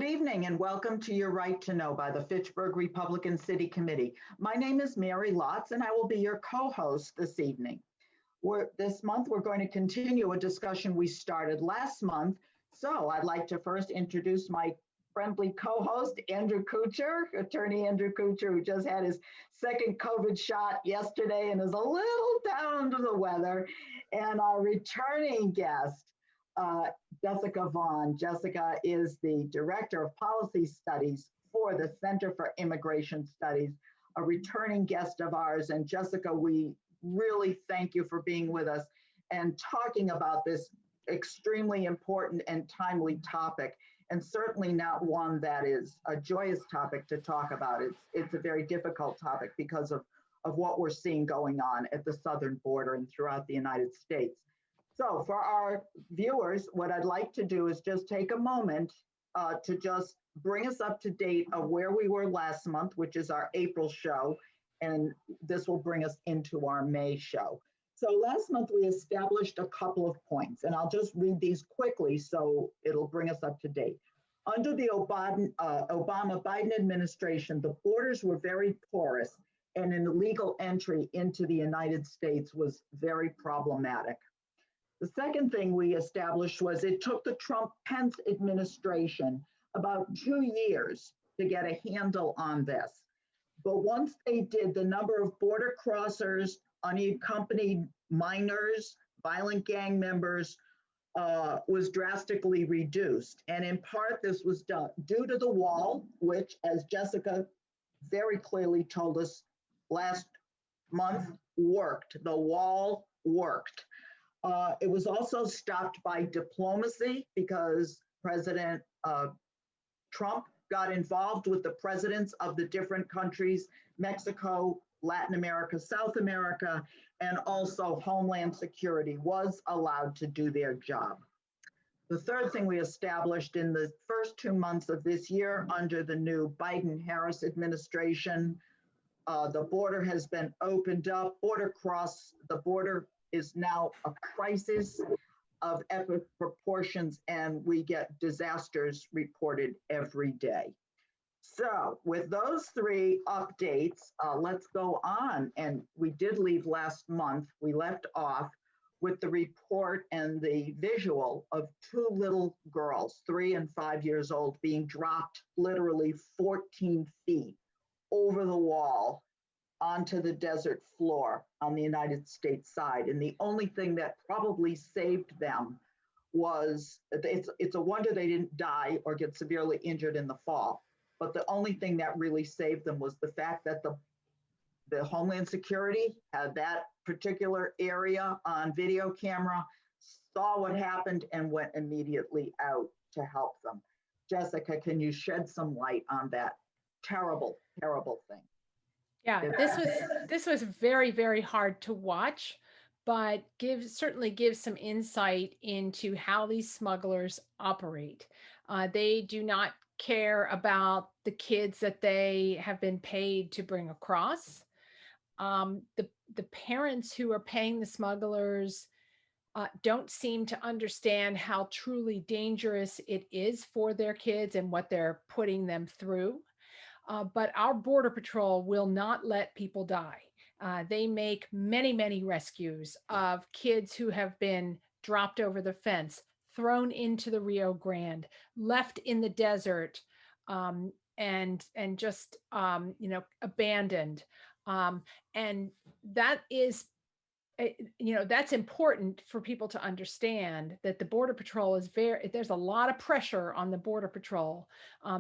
Good evening and welcome to Your Right to Know by the Fitchburg Republican City Committee. My name is Mary Lotze and I will be your co-host this evening. This month we're going to continue a discussion we started last month. So I'd like to first introduce my friendly co-host, Andrew Couture, Attorney Andrew Couture, who just had his second COVID shot yesterday and is a little down under the weather, and our returning guest, Jessica Vaughn. Jessica is the Director of Policy Studies for the Center for Immigration Studies, a returning guest of ours. And Jessica, we really thank you for being with us and talking about this extremely important and timely topic, and certainly not one that is a joyous topic to talk about. It's a very difficult topic because of what we're seeing going on at the southern border and throughout the United States. So for our viewers, what I'd like to do is just take a moment to just bring us up to date of where we were last month, which is our April show, and this will bring us into our May show. So last month we established a couple of points, and I'll just read these quickly so it'll bring us up to date. Under the Obama-Biden administration, the borders were very porous and an illegal entry into the United States was very problematic. The second thing we established was it took the Trump-Pence administration about 2 years to get a handle on this. But once they did, the number of border crossers, unaccompanied minors, violent gang members was drastically reduced. And in part, this was done due to the wall, which, as Jessica very clearly told us last month, worked. The wall worked. It was also stopped by diplomacy because President Trump got involved with the presidents of the different countries, Mexico, Latin America, South America, and also Homeland Security was allowed to do their job. The third thing we established in the first 2 months of this year under the new Biden-Harris administration, the border has been opened up. The border is now a crisis of epic proportions, and we get disasters reported every day. So with those three updates, let's go on. And we did leave last month, we left off with the report and the visual of two little girls, 3 and 5 years old, being dropped literally 14 feet over the wall onto the desert floor on the United States side. And the only thing that probably saved them was, it's a wonder they didn't die or get severely injured in the fall. But the only thing that really saved them was the fact that the Homeland Security had that particular area on video camera, saw what happened and went immediately out to help them. Jessica, can you shed some light on that terrible, terrible thing? Yeah, this was very, very hard to watch, but certainly gives some insight into how these smugglers operate. They do not care about the kids that they have been paid to bring across. The parents who are paying the smugglers don't seem to understand how truly dangerous it is for their kids and what they're putting them through. But our Border Patrol will not let people die. They make many, many rescues of kids who have been dropped over the fence, thrown into the Rio Grande, left in the desert, and just abandoned. And that is, that's important for people to understand that the Border Patrol is there's a lot of pressure on the Border Patrol.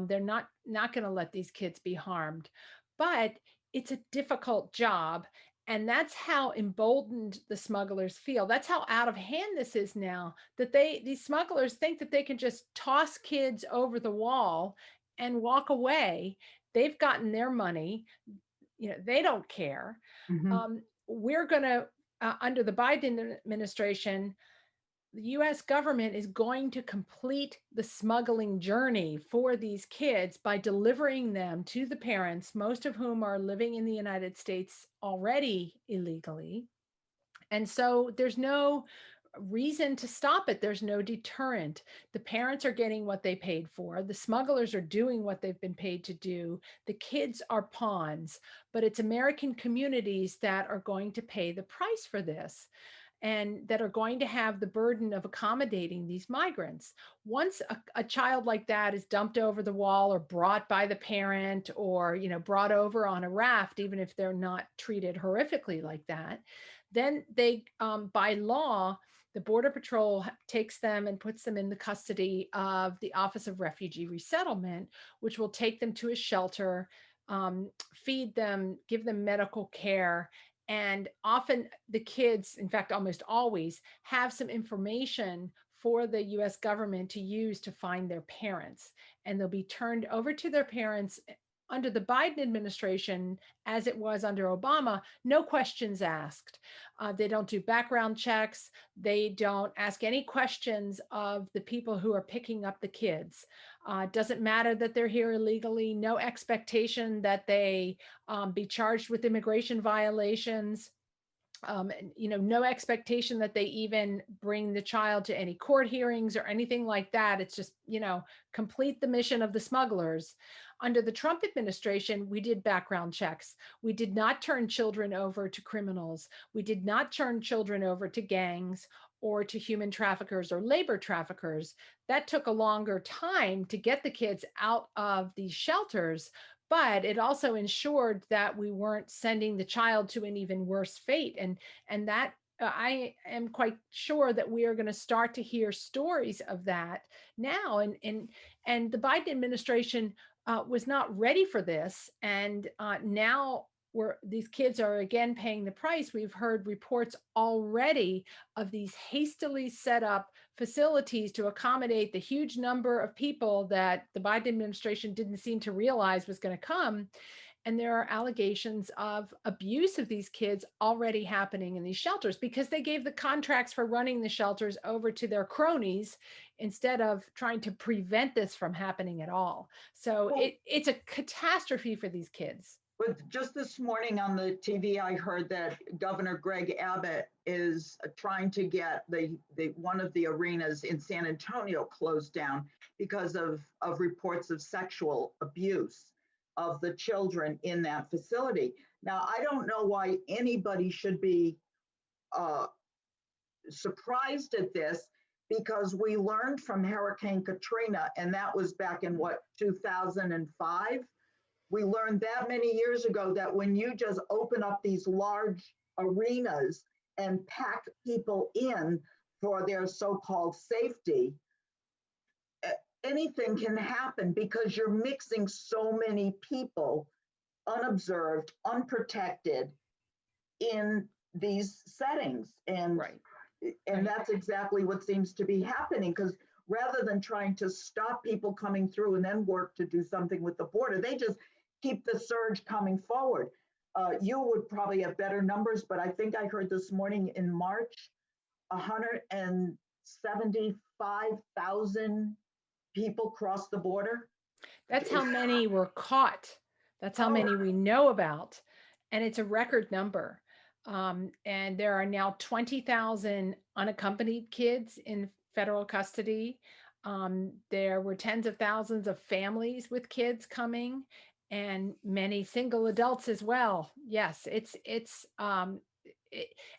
They're not going to let these kids be harmed, but it's a difficult job. And that's how emboldened the smugglers feel. That's how out of hand this is now, that these smugglers think that they can just toss kids over the wall and walk away. They've gotten their money. They don't care. Mm-hmm. We're going to, under the Biden administration, the US government is going to complete the smuggling journey for these kids by delivering them to the parents, most of whom are living in the United States already illegally. And so there's no reason to stop it. There's no deterrent. The parents are getting what they paid for. The smugglers are doing what they've been paid to do. The kids are pawns, but it's American communities that are going to pay the price for this, and that are going to have the burden of accommodating these migrants. Once a child like that is dumped over the wall or brought by the parent, or brought over on a raft, even if they're not treated horrifically like that, then they, by law, the Border Patrol takes them and puts them in the custody of the Office of Refugee Resettlement, which will take them to a shelter, feed them, give them medical care. And often the kids, in fact, almost always, have some information for the US government to use to find their parents. And they'll be turned over to their parents under the Biden administration, as it was under Obama, no questions asked. They don't do background checks. They don't ask any questions of the people who are picking up the kids. Doesn't matter that they're here illegally. No expectation that they be charged with immigration violations. No expectation that they even bring the child to any court hearings or anything like that. It's just, complete the mission of the smugglers. Under the Trump administration, we did background checks. We did not turn children over to criminals. We did not turn children over to gangs or to human traffickers or labor traffickers. That took a longer time to get the kids out of these shelters, but it also ensured that we weren't sending the child to an even worse fate. And that I am quite sure that we are going to start to hear stories of that now. And the Biden administration was not ready for this, and now these kids are again paying the price. We've heard reports already of these hastily set up facilities to accommodate the huge number of people that the Biden administration didn't seem to realize was going to come. And there are allegations of abuse of these kids already happening in these shelters because they gave the contracts for running the shelters over to their cronies instead of trying to prevent this from happening at all. So it's a catastrophe for these kids. But just this morning on the TV, I heard that Governor Greg Abbott is trying to get the one of the arenas in San Antonio closed down because of reports of sexual abuse of the children in that facility. Now, I don't know why anybody should be surprised at this, because we learned from Hurricane Katrina, and that was back in 2005. We learned that many years ago that when you just open up these large arenas and pack people in for their so-called safety, anything can happen because you're mixing so many people unobserved, unprotected in these settings. And, right. And that's exactly what seems to be happening, because rather than trying to stop people coming through and then work to do something with the border, they just keep the surge coming forward. You would probably have better numbers, but I think I heard this morning in March, 175,000 people crossed the border. That's how many were caught. That's how many we know about. And it's a record number. And there are now 20,000 unaccompanied kids in federal custody. There were tens of thousands of families with kids coming, and many single adults as well. Yes,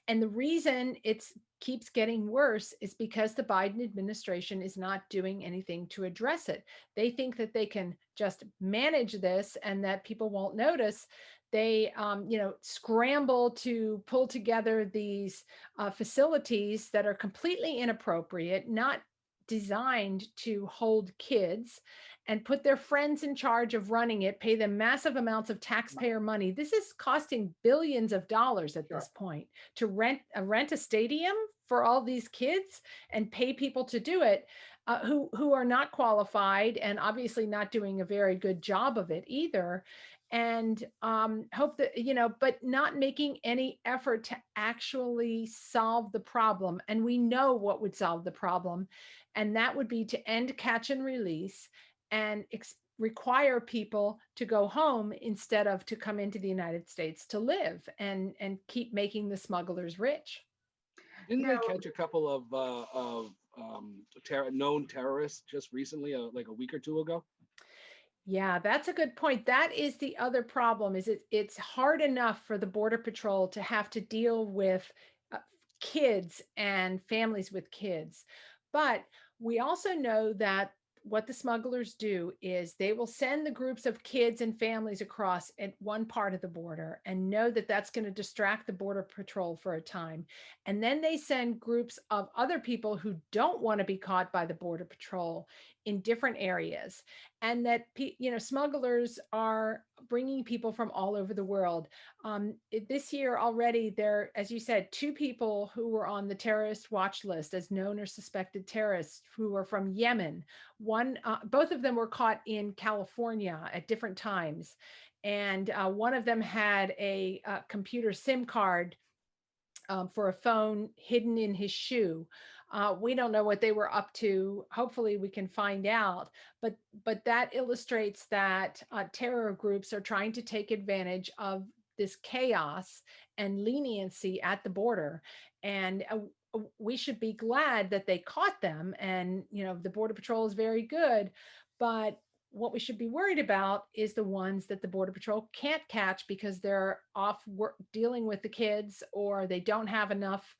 and the reason it keeps getting worse is because the Biden administration is not doing anything to address it. They think that they can just manage this and that people won't notice. They, scramble to pull together these facilities that are completely inappropriate, not designed to hold kids, and put their friends in charge of running it, pay them massive amounts of taxpayer money. This is costing billions of dollars at this point to rent a stadium for all these kids and pay people to do it, who are not qualified and obviously not doing a very good job of it either. And hope that, but not making any effort to actually solve the problem. And we know what would solve the problem, and that would be to end catch and release and require people to go home instead of to come into the United States to live and keep making the smugglers rich. Didn't they Now, catch a couple of known terrorists just recently, like a week or two ago? Yeah, that's a good point. That is the other problem is it's hard enough for the Border Patrol to have to deal with uh, kids and families with kids. But we also know that what the smugglers do is they will send the groups of kids and families across at one part of the border and know that that's going to distract the Border Patrol for a time. And then they send groups of other people who don't want to be caught by the Border Patrol in different areas, and that smugglers are bringing people from all over the world. This year already, there, as you said, 2 people who were on the terrorist watch list as known or suspected terrorists who were from Yemen. Both of them were caught in California at different times, and one of them had a computer SIM card for a phone hidden in his shoe. We don't know what they were up to. Hopefully, we can find out. But that illustrates that terror groups are trying to take advantage of this chaos and leniency at the border, and we should be glad that they caught them. And the Border Patrol is very good, but what we should be worried about is the ones that the Border Patrol can't catch because they're off dealing with the kids, or they don't have enough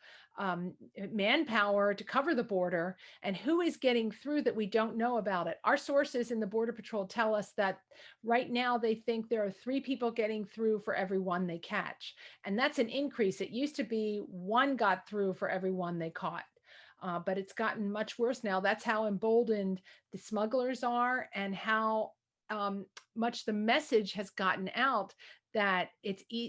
manpower to cover the border. And who is getting through that we don't know about it? Our sources in the Border Patrol tell us that right now they think there are 3 people getting through for every one they catch. And that's an increase. It used to be 1 got through for every 1 they caught. But it's gotten much worse now. That's how emboldened the smugglers are, and how much the message has gotten out that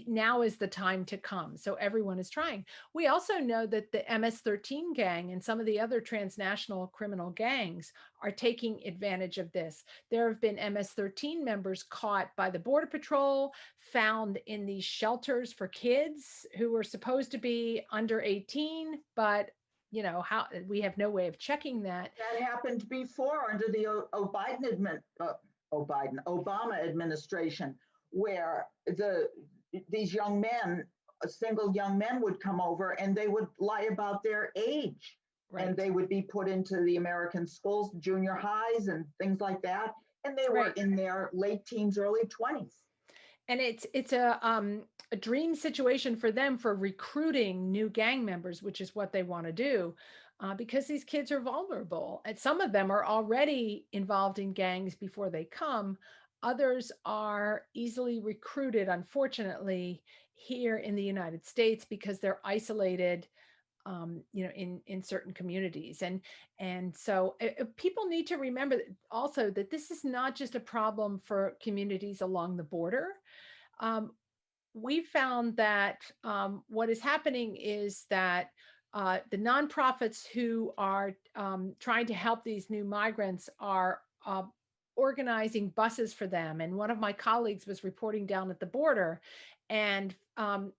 now is the time to come. So everyone is trying. We also know that the MS-13 gang and some of the other transnational criminal gangs are taking advantage of this. There have been MS-13 members caught by the Border Patrol, found in these shelters for kids who were supposed to be under 18, but how we have no way of checking that. that happened before under the Obama administration, where these young men, single young men, would come over and they would lie about their age, Right. and they would be put into the American schools, junior highs, and things like that, and they were Right. in their late teens, early 20s. And it's a dream situation for them for recruiting new gang members, which is what they want to do, because these kids are vulnerable. And some of them are already involved in gangs before they come. Others are easily recruited, unfortunately, here in the United States because they're isolated, in certain communities. And so people need to remember also that this is not just a problem for communities along the border. Um, we found that what is happening is that the nonprofits who are trying to help these new migrants are organizing buses for them. And one of my colleagues was reporting down at the border and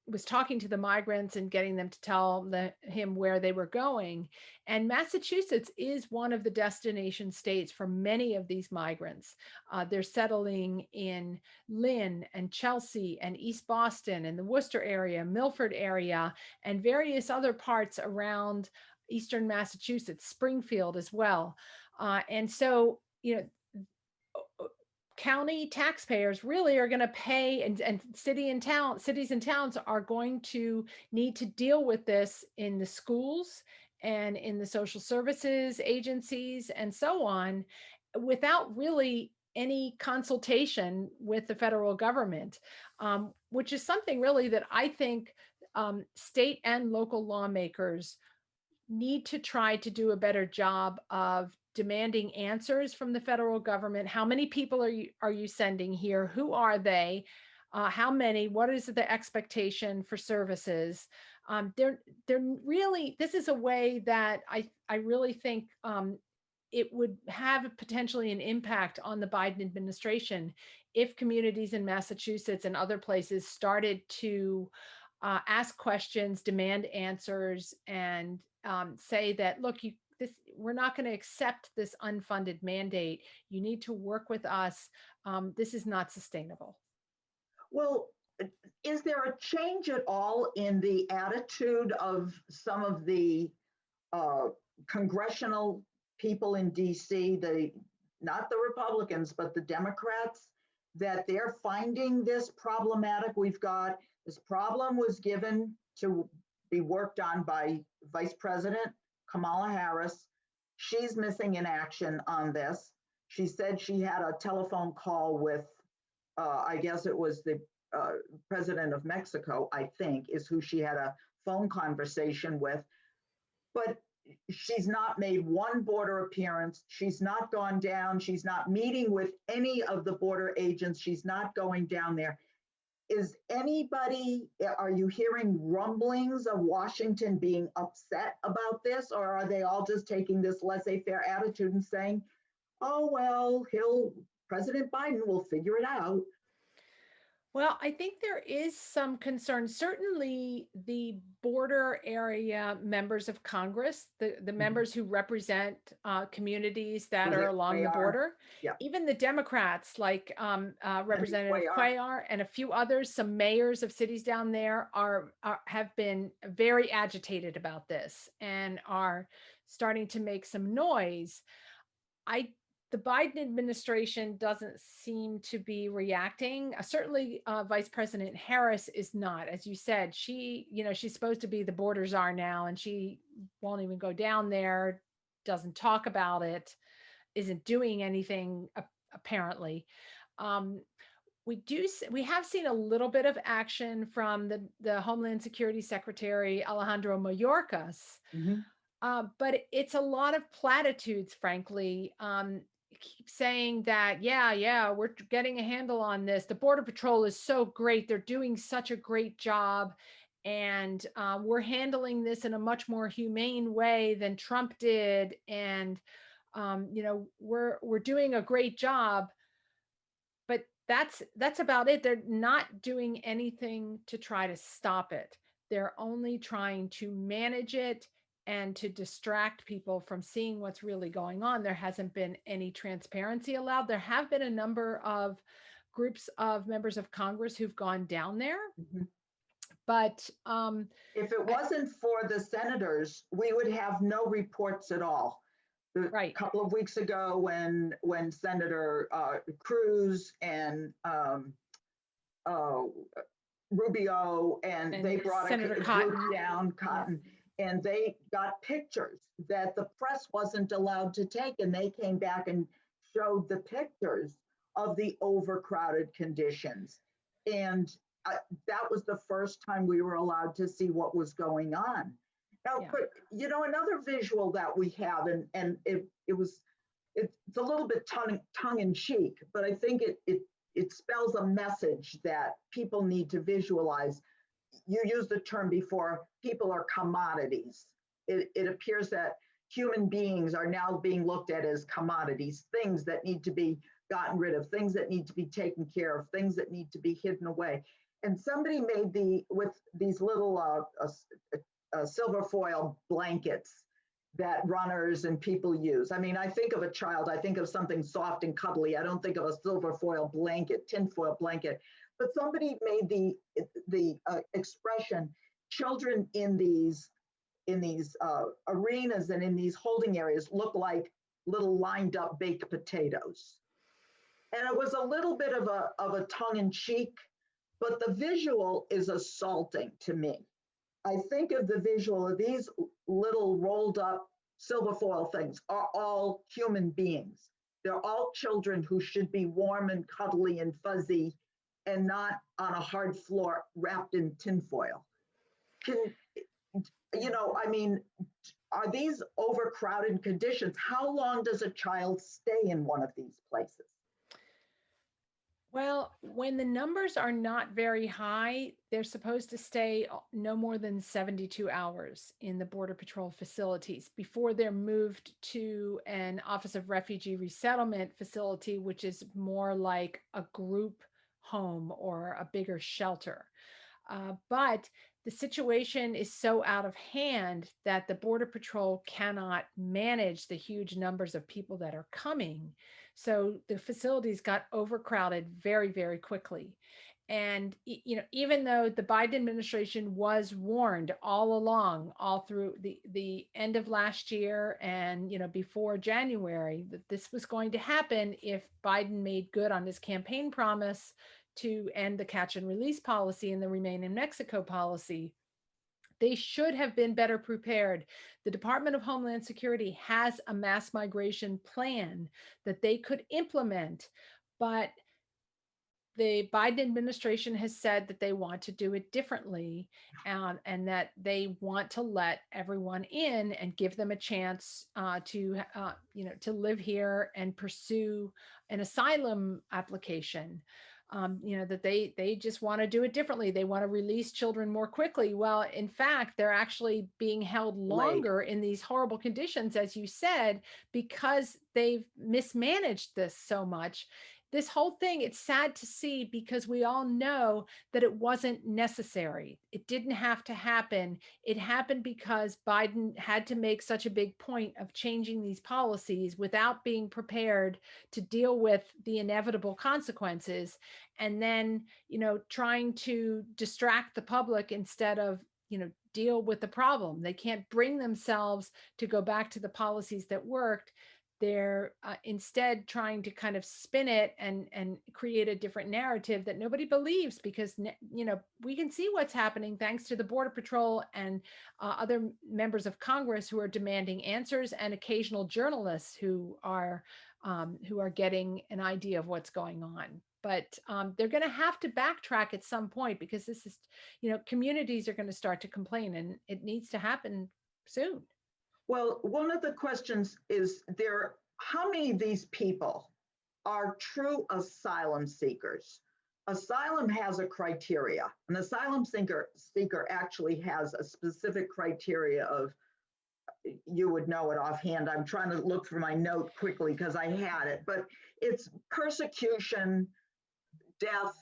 was talking to the migrants and getting them to tell him where they were going. And Massachusetts is one of the destination states for many of these migrants. They're settling in Lynn and Chelsea and East Boston and the Worcester area, Milford area, and various other parts around Eastern Massachusetts, Springfield as well. And so, county taxpayers really are going to pay, and cities and towns are going to need to deal with this in the schools and in the social services agencies and so on, without really any consultation with the federal government, which is something really that I think state and local lawmakers need to try to do a better job of demanding answers from the federal government. How many people are you sending here? Who are they? How many? What is the expectation for services? They're really. This is a way that I really think it would have potentially an impact on the Biden administration if communities in Massachusetts and other places started to ask questions, demand answers, and say that, look, we're not going to accept this unfunded mandate. You need to work with us. This is not sustainable. Well, is there a change at all in the attitude of some of the uh, congressional people in DC, not the Republicans, but the Democrats, that they're finding this problematic? We've got this problem was given to be worked on by Vice President Kamala Harris. She's missing in action on this. She said she had a telephone call with, I guess it was the president of Mexico, I think, is who she had a phone conversation with. But she's not made one border appearance. She's not gone down. She's not meeting with any of the border agents. She's not going down there. Is anybody, are you hearing rumblings of Washington being upset about this, or are they all just taking this laissez-faire attitude and saying, oh, well, President Biden will figure it out? Well, I think there is some concern. Certainly, the border area members of Congress, the members who represent communities that are along the border, yeah. Even the Democrats like Representative Cuellar and a few others, some mayors of cities down there have been very agitated about this and are starting to make some noise. The Biden administration doesn't seem to be reacting. Certainly, Vice President Harris is not. As you said, she's supposed to be the border czar now, and she won't even go down there, doesn't talk about it, isn't doing anything apparently. We have seen a little bit of action from the Homeland Security Secretary Alejandro Mayorkas, but it's a lot of platitudes, frankly. Keep saying that, yeah, we're getting a handle on this. The Border Patrol is so great. They're doing such a great job. And we're handling this in a much more humane way than Trump did. And, we're doing a great job. But that's about it. They're not doing anything to try to stop it. They're only trying to manage it and to distract people from seeing what's really going on. There hasn't been any transparency allowed. There have been a number of groups of members of Congress who've gone down there. But if it wasn't for the senators, we would have no reports at all. Right. A couple of weeks ago when Senator Cruz and Rubio and they brought Senator a Cotton group down, Cotton, and they got pictures that the press wasn't allowed to take, and they came back and showed the pictures of the overcrowded conditions. And that was the first time we were allowed to see what was going on. Now, but another visual that we have, and it's a little bit tongue in cheek, but I think it spells a message that people need to visualize. You used the term before, people are commodities. It appears that human beings are now being looked at as commodities, things that need to be gotten rid of, things that need to be taken care of, things that need to be hidden away. And somebody made with these little silver foil blankets that runners and people use. I mean, I think of a child, I think of something soft and cuddly. I don't think of a silver foil blanket, tinfoil blanket. But somebody made the expression, children in these arenas and in these holding areas look like little lined up baked potatoes. And it was a little bit of a tongue in cheek, but the visual is assaulting to me. I think of the visual of these little rolled up silver foil things are all human beings. They're all children who should be warm and cuddly and fuzzy and not on a hard floor wrapped in tinfoil. Are these overcrowded conditions? How long does a child stay in one of these places? Well, when the numbers are not very high, they're supposed to stay no more than 72 hours in the Border Patrol facilities before they're moved to an Office of Refugee Resettlement facility, which is more like a group home or a bigger shelter. But the situation is so out of hand that the Border Patrol cannot manage the huge numbers of people that are coming. So the facilities got overcrowded very, very quickly. And even though the Biden administration was warned all along, all through the end of last year and before January, that this was going to happen if Biden made good on his campaign promise to end the catch and release policy and the remain in Mexico policy, they should have been better prepared. The Department of Homeland Security has a mass migration plan that they could implement, but the Biden administration has said that they want to do it differently, and that they want to let everyone in and give them a chance to live here and pursue an asylum application. That they just want to do it differently. They want to release children more quickly. Well, in fact, they're actually being held longer in these horrible conditions, as you said, because they've mismanaged this so much. This whole thing, it's sad to see, because we all know that it wasn't necessary. It didn't have to happen. It happened because Biden had to make such a big point of changing these policies without being prepared to deal with the inevitable consequences, and then, trying to distract the public instead of, deal with the problem. They can't bring themselves to go back to the policies that worked. They're instead trying to kind of spin it and create a different narrative that nobody believes, because we can see what's happening thanks to the Border Patrol and other members of Congress who are demanding answers, and occasional journalists who are getting an idea of what's going on. But they're going to have to backtrack at some point, because this is, communities are going to start to complain, and it needs to happen soon. Well, one of the questions is how many of these people are true asylum seekers? Asylum has a criteria. An asylum seeker actually has a specific criteria of, you would know it offhand. I'm trying to look for my note quickly because I had it, but it's persecution, death,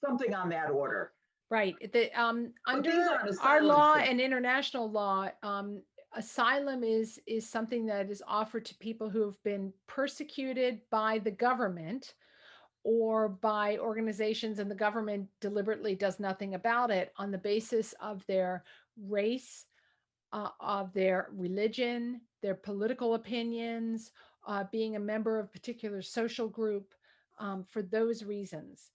something on that order. Right. Under our law and international law, asylum is something that is offered to people who have been persecuted by the government or by organizations, and the government deliberately does nothing about it, on the basis of their race, of their religion, their political opinions, being a member of a particular social group, for those reasons.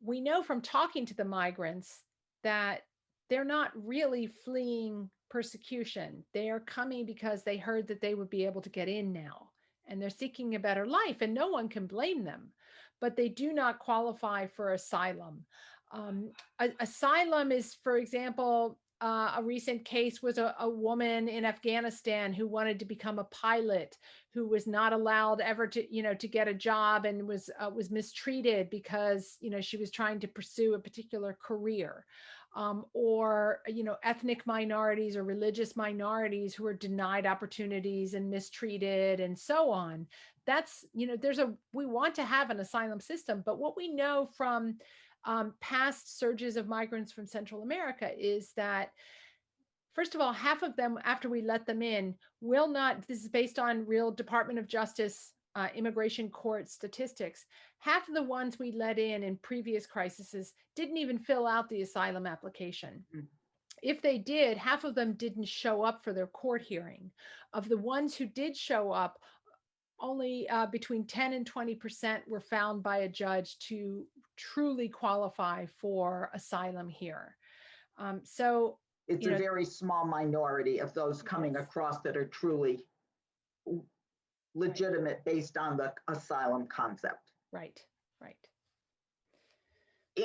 We know from talking to the migrants that they're not really fleeing persecution. They are coming because they heard that they would be able to get in now, and they're seeking a better life, and no one can blame them, but they do not qualify for asylum. Asylum is, for example, a recent case was a woman in Afghanistan who wanted to become a pilot, who was not allowed ever to get a job, and was mistreated because she was trying to pursue a particular career. Or ethnic minorities or religious minorities who are denied opportunities and mistreated and so on. That's we want to have an asylum system, but what we know from past surges of migrants from Central America is that, first of all, half of them, after we let them in, will not, this is based on real Department of Justice immigration court statistics, half of the ones we let in previous crises didn't even fill out the asylum application. Mm-hmm. If they did, half of them didn't show up for their court hearing. Of the ones who did show up, only between 10 and 20% were found by a judge to truly qualify for asylum here. So it's a very small minority of those coming across that are truly legitimate based on the asylum concept. Right.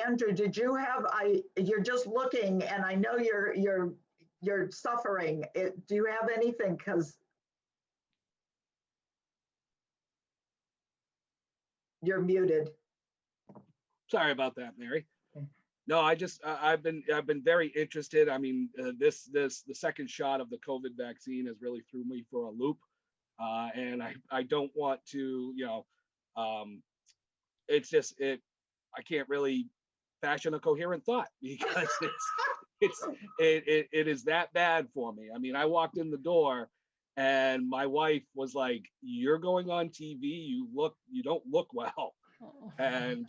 Andrew, did you have, you're just looking, and I know you're suffering. Do you have anything? Because you're muted. Sorry about that, Mary. No, I've been very interested. I mean, the second shot of the COVID vaccine has really threw me for a loop. And I don't want to, it's just, I can't really fashion a coherent thought, because it is that bad for me. I mean, I walked in the door and my wife was like, "You're going on TV. You don't look well." And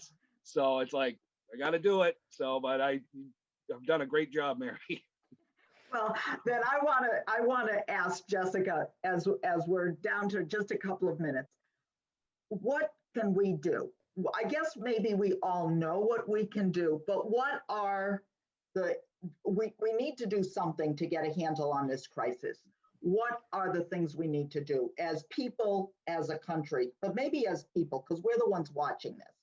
So it's like, I got to do it. So, but I've done a great job, Mary. Well, then I want to ask Jessica, as we're down to just a couple of minutes, what can we do? I guess maybe we all know what we can do, but what are we need to do something to get a handle on this crisis. What are the things we need to do as people, as a country, but maybe as people, because we're the ones watching this?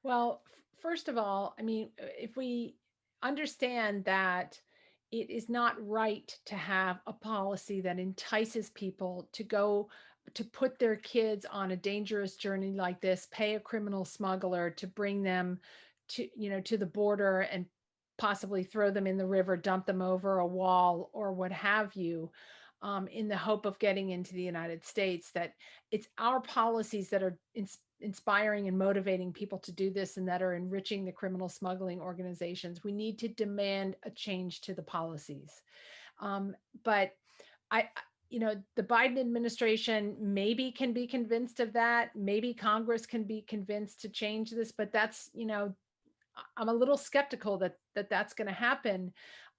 Well, first of all, I mean, if we understand that it is not right to have a policy that entices people to go to put their kids on a dangerous journey like this, pay a criminal smuggler to bring them to, to the border and possibly throw them in the river, dump them over a wall or what have you, in the hope of getting into the United States, that it's our policies that are inspiring and motivating people to do this and that are enriching the criminal smuggling organizations. We need to demand a change to the policies. But the Biden administration maybe can be convinced of that. Maybe Congress can be convinced to change this, but that's, I'm a little skeptical that that's going to happen.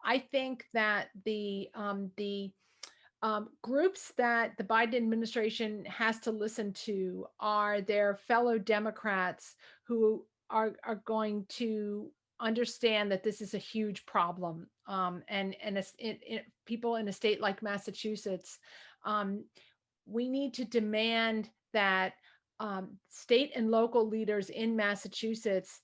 I think that the groups that the Biden administration has to listen to are their fellow Democrats who are going to understand that this is a huge problem. And people in a state like Massachusetts, we need to demand that state and local leaders in Massachusetts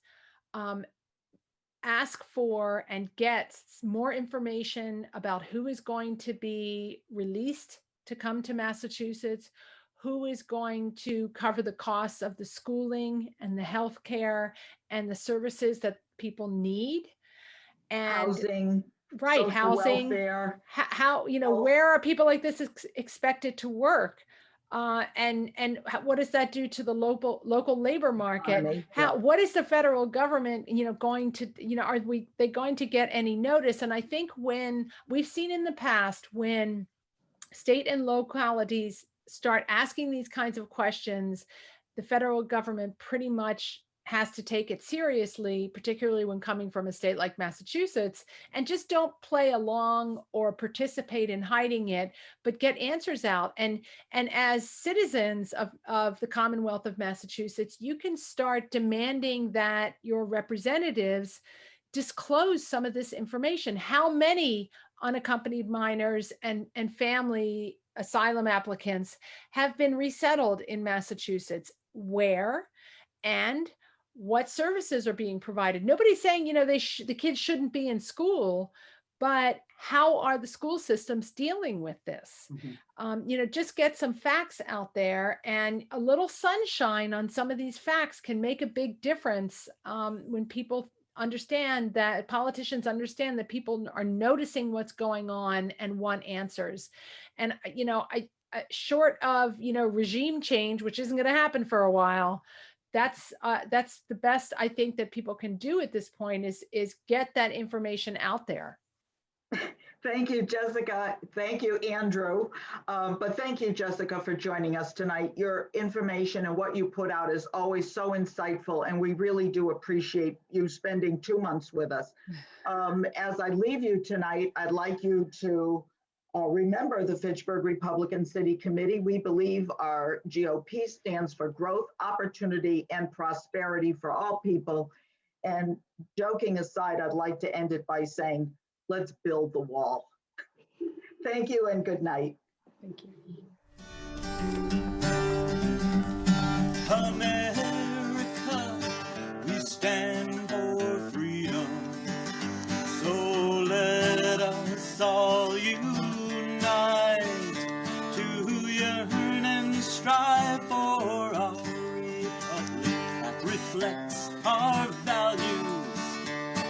ask for and get more information about who is going to be released to come to Massachusetts, who is going to cover the costs of the schooling and the health care and the services that people need. And housing, right, housing, welfare. How where are people like this expected to work? And what does that do to the local labor market? What is the federal government, going to, are they going to get any notice? And I think when we've seen in the past, when state and localities start asking these kinds of questions, the federal government pretty much has to take it seriously, particularly when coming from a state like Massachusetts, and just don't play along or participate in hiding it, but get answers out. And as citizens of the Commonwealth of Massachusetts, you can start demanding that your representatives disclose some of this information. How many unaccompanied minors and family asylum applicants have been resettled in Massachusetts? Where and what services are being provided? Nobody's saying, the kids shouldn't be in school, but how are the school systems dealing with this? Mm-hmm. Just get some facts out there, and a little sunshine on some of these facts can make a big difference when people understand that, politicians understand that people are noticing what's going on and want answers. And, short of, regime change, which isn't going to happen for a while, that's the best I think that people can do at this point is get that information out there. Thank you, Jessica. Thank you, Andrew. But thank you, Jessica, for joining us tonight. Your information and what you put out is always so insightful, and we really do appreciate you spending 2 months with us. As I leave you tonight, I'd like you to remember the Fitchburg Republican City Committee. We believe our GOP stands for growth, opportunity, and prosperity for all people. And joking aside, I'd like to end it by saying, let's build the wall. Thank you and good night. Thank you. America, we stand for freedom. So let us all unite to yearn and strive for our republic that reflects our values,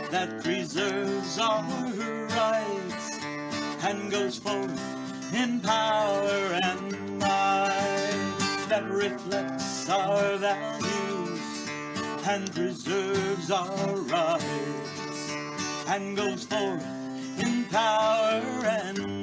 that preserves our rights, and goes forth in power and might, that reflects our values and preserves our rights, and goes forth in power and